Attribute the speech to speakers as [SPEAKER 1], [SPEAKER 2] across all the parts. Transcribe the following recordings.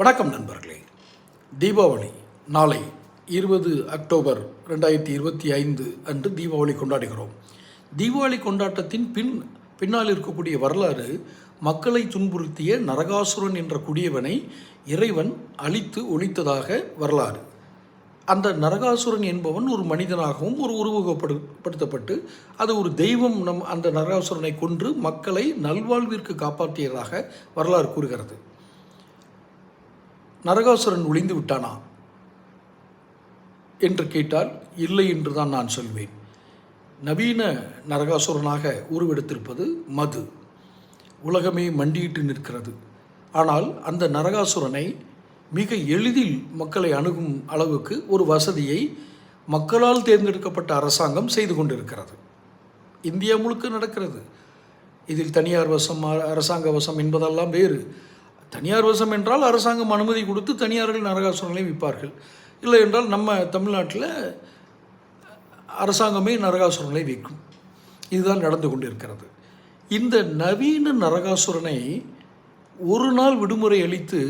[SPEAKER 1] வணக்கம் நண்பர்களே. தீபாவளி நாளை 20 அக்டோபர் 2025 அன்று தீபாவளி கொண்டாடுகிறோம். தீபாவளி கொண்டாட்டத்தின் பின்னால் இருக்கக்கூடிய வரலாறு, மக்களை துன்புறுத்திய நரகாசுரன் என்ற கொடியவனை இறைவன் அழித்து ஒழித்ததாக வரலாறு. அந்த நரகாசுரன் என்பவன் ஒரு மனிதனாகவும் ஒரு உருவகப்படுத்தப்பட்டு அது ஒரு தெய்வம் அந்த நரகாசுரனை கொன்று மக்களை நல்வாழ்விற்கு காப்பாற்றியதாக வரலாறு கூறுகிறது. நரகாசுரன் ஒளிந்து விட்டானா என்று கேட்டால் இல்லை என்றுதான் நான் சொல்வேன். நவீன நரகாசுரனாக உருவெடுத்திருப்பது மது. உலகமே மண்டியிட்டு நிற்கிறது. ஆனால் அந்த நரகாசுரனை மிக எளிதில் மக்களை அணுகும் அளவுக்கு ஒரு வசதியை மக்களால் தேர்ந்தெடுக்கப்பட்ட அரசாங்கம் செய்து கொண்டிருக்கிறது. இந்தியா முழுக்க நடக்கிறது. இதில் தனியார் வசம் அரசாங்க வசம் என்பதெல்லாம் வேறு. தனியார் வசம் என்றால் அரசாங்கம் அனுமதி கொடுத்து தனியார்கள் நரகாசுரனை விற்பார்கள். இல்லை என்றால் நம்ம தமிழ்நாட்டில் அரசாங்கமே நரகாசுரனை விற்கும். இதுதான் நடந்து கொண்டிருக்கிறது. இந்த நவீன நரகாசுரனை ஒரு நாள் விடுமுறை அளித்து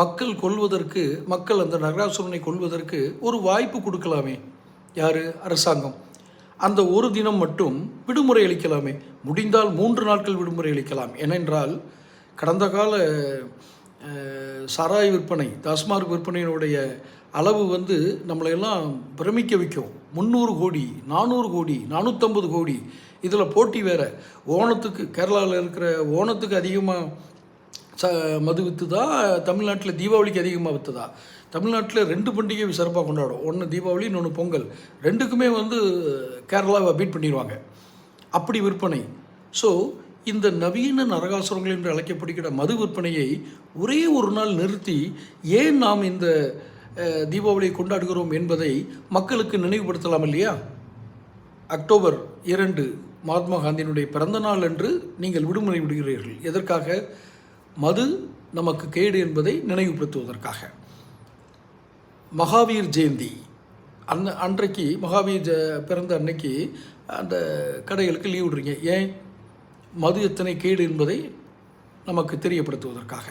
[SPEAKER 1] மக்கள் அந்த நரகாசுரனை கொல்வதற்கு ஒரு வாய்ப்பு கொடுக்கலாமே. யார்? அரசாங்கம். அந்த ஒரு தினம் மட்டும் விடுமுறை அளிக்கலாமே. முடிந்தால் 3 நாட்கள் விடுமுறை அளிக்கலாம். ஏனென்றால் கடந்த கால சாராய விற்பனை, டாஸ்மார்க் விற்பனையினுடைய அளவு நம்மளையெல்லாம் பிரமிக்க வைக்கும். 300 கோடி, 400 கோடி, 450 கோடி. இதில் போட்டி வேறு. ஓணத்துக்கு, கேரளாவில் இருக்கிற ஓணத்துக்கு அதிகமாக மது விற்றுதா, தமிழ்நாட்டில் தீபாவளிக்கு அதிகமாக விற்றுதா? தமிழ்நாட்டில் 2 பண்டிகை சிறப்பாக கொண்டாடும். ஒன்று தீபாவளி, இன்னொன்று பொங்கல். ரெண்டுக்குமே கேரளாவை பீட் பண்ணிடுவாங்க. அப்படி விற்பனை. ஸோ இந்த நவீன நரகாசுரங்கள் என்று அழைக்கப்படுகிற மது விற்பனையை ஒரே ஒரு நாள் நிறுத்தி ஏன் நாம் இந்த தீபாவளியை கொண்டாடுகிறோம் என்பதை மக்களுக்கு நினைவுபடுத்தலாம் இல்லையா? அக்டோபர் 2 மகாத்மா காந்தியினுடைய பிறந்த நாள் அன்று நீங்கள் விடுமுறை விடுகிறீர்கள். எதற்காக? மது நமக்கு கேடு என்பதை நினைவுபடுத்துவதற்காக. மகாவீர் ஜெயந்தி அன்றைக்கு, மகாவீர் பிறந்த அன்னைக்கு அந்த கடைகளுக்கு லீவ் விடுறீங்க. ஏன்? மது எத்தனை கேடு என்பதை நமக்கு தெரியப்படுத்துவதற்காக.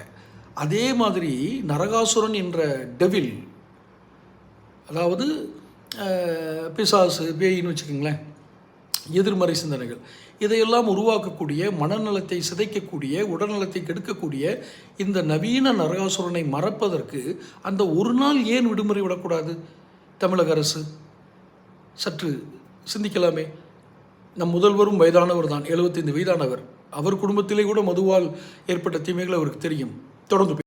[SPEAKER 1] அதே மாதிரி நரகாசுரன் என்ற டெவில், அதாவது பிசாசு, பேயின்னு வச்சுக்கோங்களேன், எதிர்மறை சிந்தனைகள், இதையெல்லாம் உருவாக்கக்கூடிய, மனநலத்தை சிதைக்கக்கூடிய, உடல்நலத்தை கெடுக்கக்கூடிய இந்த நவீன நரகாசுரனை மறப்பதற்கு அந்த ஒரு நாள் ஏன் விடுமுறை விடக்கூடாது? தமிழக அரசு சற்று சிந்திக்கலாமே. நம் முதல்வரும் வயதானவர் தான், 75 வயதானவர். அவர் குடும்பத்திலே கூட மதுவால் ஏற்பட்ட தீமைகள் அவருக்கு தெரியும். தொடர்ந்து